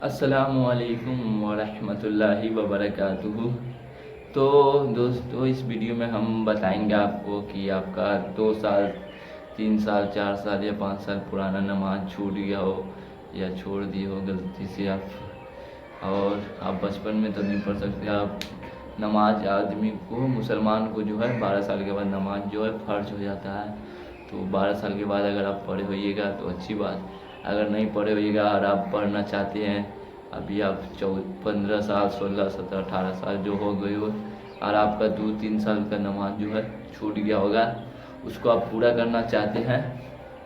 अस्सलामुअलैकुम वरहमतुल्लाहि वबरकातुहू। तो दोस्तों, इस वीडियो में हम बताएंगे आपको कि आपका 2 साल 3 साल 4 साल या 5 साल पुराना नमाज छूट गया हो या छोड़ दी हो गलती से आप, और आप बचपन में तो नहीं पढ़ सकते। आप नमाज आदमी को, मुसलमान को जो है 12 साल के बाद नमाज जो है फ़र्ज हो जाता है। तो 12 साल के बाद अगर आप पढ़े होइएगा तो अच्छी बात, अगर नहीं पढ़े होइएगा और आप पढ़ना चाहते हैं, अभी आप 15 साल 16 17 18 साल जो हो गए हो और आपका 2 3 साल का नमाज जो है छूट गया होगा, उसको आप पूरा करना चाहते हैं,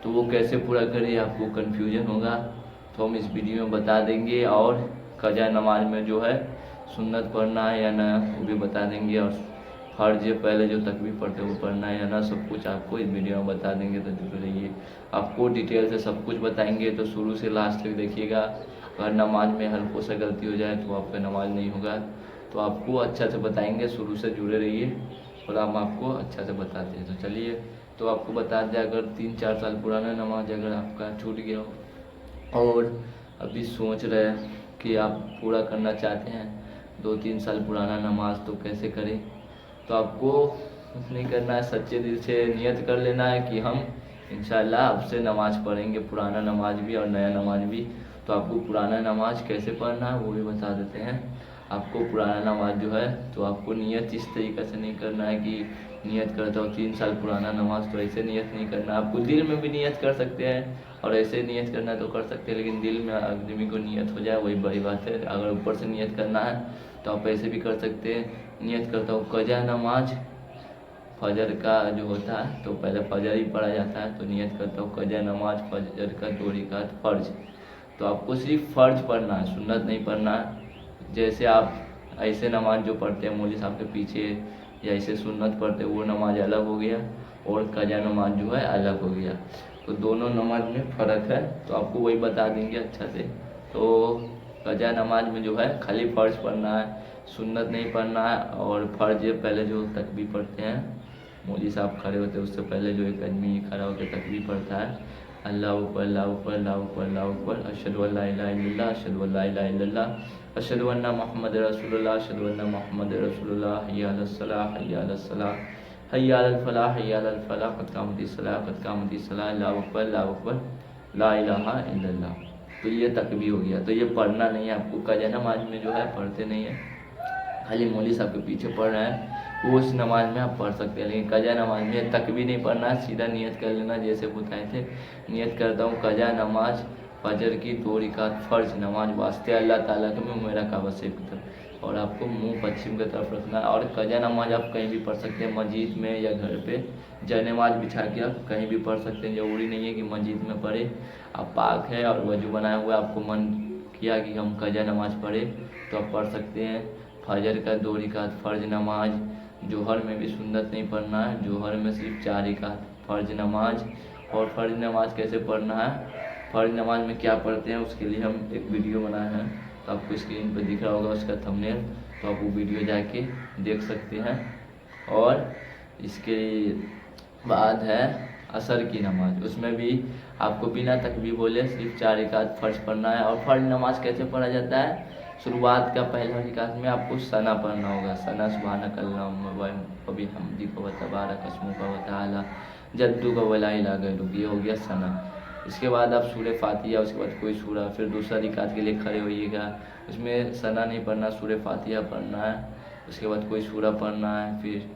तो वो कैसे पूरा करें, आपको कन्फ्यूजन होगा। तो हम इस वीडियो में बता देंगे, और कज़ा नमाज में जो है सुन्नत पढ़ना है या ना वो भी बता देंगे, और फ़र्ज पहले जो तकबीर पढ़ते हैं वो पढ़ना है या ना, सब कुछ आपको इस वीडियो में बता देंगे। तो जुड़े रहिए, आपको डिटेल से सब कुछ बताएंगे, तो शुरू से लास्ट तक देखिएगा। अगर नमाज में हल्को सा गलती हो जाए तो आपका नमाज नहीं होगा, तो आपको अच्छा से बताएंगे, शुरू से जुड़े रहिए और हम आपको अच्छा से बताते हैं। तो चलिए, तो आपको बता दें, अगर 3 4 साल पुराना नमाज अगर आपका छूट गया हो और अभी सोच रहे हैं कि आप पूरा करना चाहते हैं 2 3 साल पुराना नमाज, तो कैसे करें। तो आपको कुछ नहीं करना है, सच्चे दिल से नियत कर लेना है कि हम इंशाल्लाह अब से नमाज़ पढ़ेंगे, पुराना नमाज भी और नया नमाज भी। तो आपको पुराना नमाज कैसे पढ़ना है वो भी बता देते हैं। आपको पुराना नमाज जो है, तो आपको नियत इस तरीक़े से नहीं करना है कि नियत करता हूँ 3 साल पुराना नमाज, तो ऐसे नियत नहीं करना। आपको दिल में भी नियत कर सकते हैं और ऐसे नियत करना है तो कर सकते हैं, लेकिन दिल में आदमी को नियत हो जाए वही बड़ी बात है। अगर ऊपर से नियत करना है तो आप ऐसे भी कर सकते हैं। नियत करता हूँ कज़ा नमाज, फजर का जो होता है तो पहले फजर ही पढ़ा जाता है, तो नियत करता हूँ कज़ा नमाज फजर का 2 रकात फ़र्ज। तो आपको सिर्फ फ़र्ज पढ़ना है, सुन्नत नहीं पढ़ना है। जैसे आप ऐसे नमाज जो पढ़ते हैं मौलवी साहब के पीछे, या ऐसे सुन्नत पढ़ते हैं, वो नमाज अलग हो गया और कज़ा नमाज जो है अलग हो गया। तो दोनों नमाज में फ़र्क है, तो आपको वही बता देंगे अच्छा से। तो कज़ा नमाज में जो है खाली फ़र्ज पढ़ना है, सुन्नत नहीं पढ़ना है। और फ़र्ज पहले जो तकबीर पढ़ते हैं, मौलवी साहब खड़े होते हैं उससे पहले जो एक आदमी खड़ा होकर तकबीर पढ़ता है, अल्लाहु अकबर अल्लाहु अकबर अल्लाहु अकबर अल्लाहु अकबर, अशहदु अल्ला इलाहा इल्लल्लाह अशहदु अल्ला इलाहा इल्लल्लाह अशहदु अन्ना मुहम्मद रसूलुल्लाह अशहदु अन्ना मुहम्मद रसूलुल्लाह, हय्या अलस सलाह हय्या अलस सलाह हय्या अलल फलाह हय्या अलल फलाह, क़द क़ामतिस सलाह क़द क़ामतिस सलाह, अल्लाहु अकबर ला इलाहा इल्लल्लाह। तो ये तकबीर हो गया। तो ये पढ़ना नहीं है आपको, कज़ा नमाज में जो है पढ़ते नहीं है, खाली मौलवी साहब के पीछे पढ़ रहे हैं, वो उस नमाज में आप पढ़ सकते हैं। लेकिन कज़ा नमाज में तकबीर नहीं पढ़ना है, सीधा नियत कर लेना जैसे बताए थे। नियत करता हूँ कज़ा नमाज फजर की 2 रकात फ़र्ज नमाज वास्ते अल्लाह ताला के में मेरा काबा से की तरफ, और आपको मुंह पश्चिम की तरफ रखना है। और कज़ा नमाज आप कहीं भी पढ़ सकते हैं, मस्जिद में या घर पे जयनमाज बिछा के आप कहीं भी पढ़ सकते हैं। ज़रूरी नहीं है कि मस्जिद में पढ़े। आप पाक है और वजू बनाया हुआ है, आपको मन किया कि हम कज़ा नमाज पढ़े तो आप पढ़ सकते हैं। फजर का 2 रकात फ़र्ज नमाज, जोहर में भी सुन्नत नहीं पढ़ना है, जोहर में सिर्फ 4 रकात फ़र्ज नमाज। और फ़र्ज नमाज कैसे पढ़ना है, फ़र्ज नमाज में क्या पढ़ते हैं, उसके लिए हम एक वीडियो बनाए हैं, तो आपको स्क्रीन पर दिख रहा होगा उसका थंबनेल, तो आप वो वीडियो जाके देख सकते हैं। और इसके बाद है असर की नमाज, उसमें भी आपको बिना तकबीर बोले सिर्फ 4 रकात फ़र्ज पढ़ना है। और फ़र्ज नमाज कैसे पढ़ा जाता है, शुरुआत का पहला रकात में आपको सना पढ़ना होगा, सना सुभानक अल्लाहुम्मा व बिहम्दिका व तबारक अस्मुका व तआला जद्दुका व ला इलाहा गैरुक, ये हो गया सना। इसके बाद आप सूरह फातिहा, उसके बाद कोई सूरा, फिर दूसरा रकात के लिए खड़े होइएगा, उसमें सना नहीं पढ़ना, सूरह फातिहा पढ़ना है। उसके बाद कोई सूरा पढ़ना है, फिर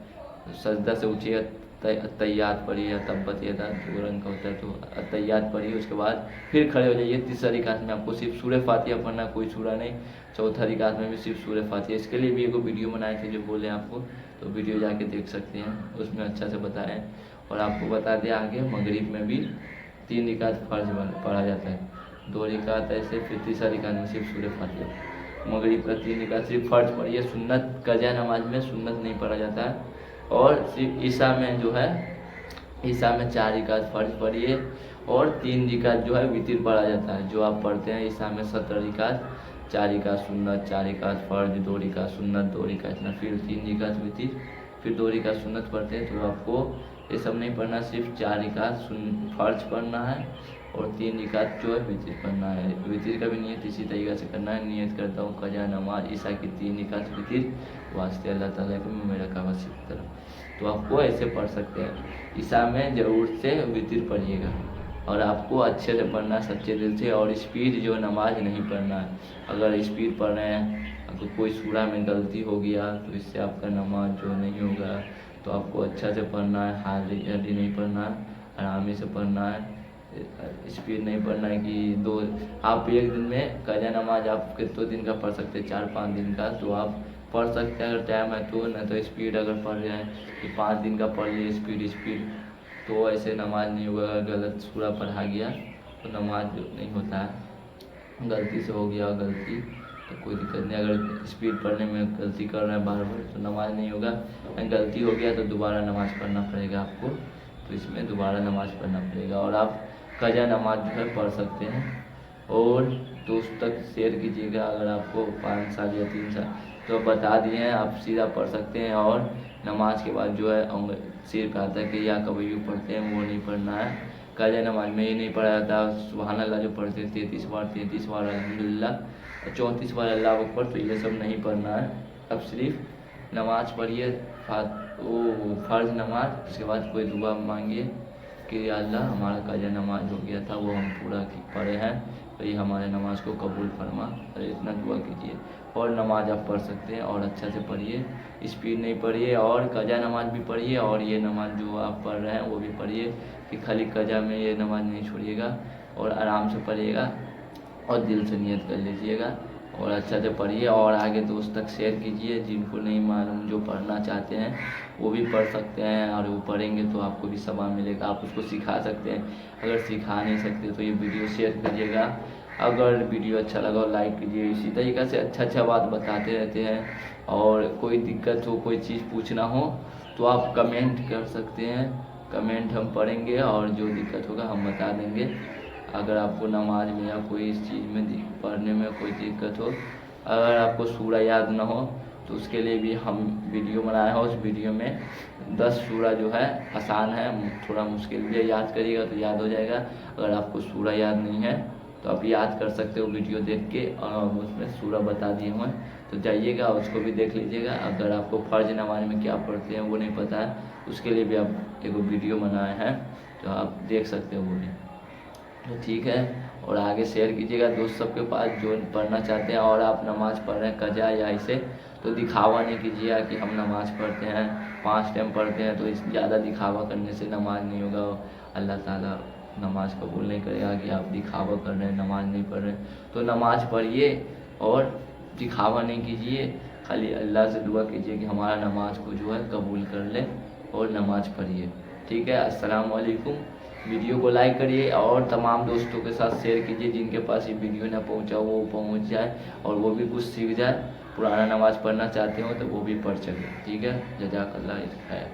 सजदा से उठिए, तैयात पढ़िए, तब्बत यदा 2 रंग का होता है तो तैयात पढ़िए, उसके बाद फिर खड़े हो जाइए। तीसरा रकात में आपको सिर्फ सूरह फातिहा पढ़ना, कोई सूरा नहीं। चौथा रकात में भी सिर्फ सूरह फातिहा। इसके लिए भी एक वीडियो बनाए थे जो बोले आपको, तो वीडियो जाके देख सकते हैं, उसमें अच्छा से बताएं। और आपको बता दें आगे, मगरिब में भी 3 रकात फ़र्ज पढ़ा जाता है, 2 रकात ऐसे, फिर तीसरा रकात में सिर्फ सूरह फातिहा। मगरिब का 3 रकात सिर्फ फ़र्ज पढ़िए, सुन्नत कज़ा नमाज में सुन्नत नहीं पढ़ा जाता है। और सिर्फ ईशा में जो है, ईशा में 4 रकात फ़र्ज पढ़िए और 3 रकात जो है वितिर पढ़ा जाता है। जो आप पढ़ते हैं ईशा में 17 रकात, 4 रकात सुन्नत, 4 रकात फ़र्ज, 2 रकात सुन्नत, 2 रकात नफिल, 3 रकात वितिर, फिर 2 रकात सुन्नत पढ़ते हैं। तो आपको ये सब नहीं पढ़ना, सिर्फ 4 रकात फ़र्ज पढ़ना है और 3 रिकात जो है वितर पढ़ना है। वितर का भी नियत इसी तरीके से करना है। नियत करता हूँ कजा नमाज ईसा की 3 रिकात वितर वास्ते अल्लाह ताला को मेरा काबा की तरफ। तो आपको ऐसे पढ़ सकते हैं। ईसा में ज़रूर से वितर पढ़िएगा और आपको अच्छे से पढ़ना है, सच्चे दिल से। और स्पीड जो नमाज नहीं पढ़ना है। अगर स्पीड पढ़ रहे हैं, अगर कोई सूरा में गलती हो गया तो इससे आपका नमाज जो नहीं होगा। तो आपको अच्छा से पढ़ना है, हाली नहीं पढ़ना है, आरामी से पढ़ना है, स्पीड नहीं पढ़ना है कि दो आप एक दिन में कजा नमाज आप कितने दिन का पढ़ सकते हैं, 4-5 दिन का तो आप पढ़ सकते हैं अगर टाइम है तो। न तो स्पीड अगर पढ़ रहे हैं कि 5 दिन का पढ़ लिए स्पीड तो ऐसे नमाज नहीं होगा। अगर गलत सूरा पढ़ा गया तो नमाज नहीं होता है। गलती से हो गया गलती तो कोई दिक्कत नहीं। अगर स्पीड पढ़ने में गलती कर रहे हैं बार तो नमाज नहीं होगा। गलती हो गया तो दोबारा नमाज़ पढ़ना पड़ेगा आपको। तो इसमें दोबारा नमाज़ पढ़ना पड़ेगा और आप कजा नमाज जो है पढ़ सकते हैं। और दोस्त तक शेयर कीजिएगा। अगर आपको 5 साल या 3 साल तो बता दिए हैं, आप सीधा पढ़ सकते हैं। और नमाज के बाद जो है सिर पे आता है कि या कभी पढ़ते हैं वो नहीं पढ़ना है। कजा नमाज में ये नहीं पढ़ा जाता सुभान अल्लाह जो पढ़ते हैं 33 बार अल्हम्दुलिल्लाह 34 बार अल्लाह अकबर, तो ये सब नहीं पढ़ना है। अब सिर्फ नमाज पढ़िए वो फ़र्ज़ नमाज, उसके बाद कोई दुआ मांगिए कि अल्लाह हमारा कजा नमाज हो गया था वो हम पूरा पढ़े हैं तो ये हमारे नमाज को कबूल फरमा, और इतना दुआ कीजिए। और नमाज आप पढ़ सकते हैं और अच्छा से पढ़िए, स्पीड नहीं पढ़िए। और कजा नमाज भी पढ़िए और ये नमाज जो आप पढ़ रहे हैं वो भी पढ़िए कि खाली कजा में ये नमाज नहीं छोड़िएगा और आराम से पढ़िएगा और दिल से नियत कर लीजिएगा और अच्छा से पढ़िए। और आगे दोस्त तक शेयर कीजिए जिनको नहीं मालूम, जो पढ़ना चाहते हैं वो भी पढ़ सकते हैं और वो पढ़ेंगे तो आपको भी सवाब मिलेगा। आप उसको सिखा सकते हैं। अगर सिखा नहीं सकते तो ये वीडियो शेयर करिएगा। अगर वीडियो अच्छा लगा लाइक कीजिए। इसी तरीक़े से अच्छा बात बताते रहते हैं। और कोई दिक्कत हो, कोई चीज़ पूछना हो तो आप कमेंट कर सकते हैं। कमेंट हम पढ़ेंगे और जो दिक्कत होगा हम बता देंगे। अगर आपको नमाज में या कोई इस चीज़ में पढ़ने में कोई दिक्कत हो, अगर आपको सूरा याद ना हो तो उसके लिए भी हम वीडियो बनाए हैं। उस वीडियो में 10 सूरा जो है आसान है, थोड़ा मुश्किल भी है, याद करिएगा तो याद हो जाएगा। अगर आपको सूरा याद नहीं है तो आप याद कर सकते हो वीडियो देख के, और उसमें सूरा बता दिए हुए तो जाइएगा उसको भी देख लीजिएगा। अगर आपको फ़र्ज नमाज में क्या पढ़ते हैं वो नहीं पता है, उसके लिए भी आप एक वीडियो बनाए हैं तो आप देख सकते हो वो भी। तो ठीक है, और आगे शेयर कीजिएगा दोस्त सबके पास जो पढ़ना चाहते हैं। और आप नमाज़ पढ़ रहे हैं कजा या ऐसे तो दिखावा नहीं कीजिएगा कि हम नमाज़ पढ़ते हैं 5 टाइम पढ़ते हैं, तो इस ज़्यादा दिखावा करने से नमाज नहीं होगा। अल्लाह ताला नमाज कबूल नहीं करेगा कि आप दिखावा कर रहे हैं नमाज नहीं पढ़ रहे। तो नमाज पढ़िए और दिखावा नहीं कीजिए, खाली अल्लाह से दुआ कीजिए कि हमारा नमाज को जो है कबूल कर ले और नमाज पढ़िए। ठीक है, अस्सलाम वालेकुम। वीडियो को लाइक करिए और तमाम दोस्तों के साथ शेयर कीजिए जिनके पास ये वीडियो ना पहुंचा वो पहुंच जाए और वो भी कुछ सीख जाए। पुराना नमाज़ पढ़ना चाहते हो तो वो भी पढ़ सके। ठीक है, जज़ाकल्लाह खैर।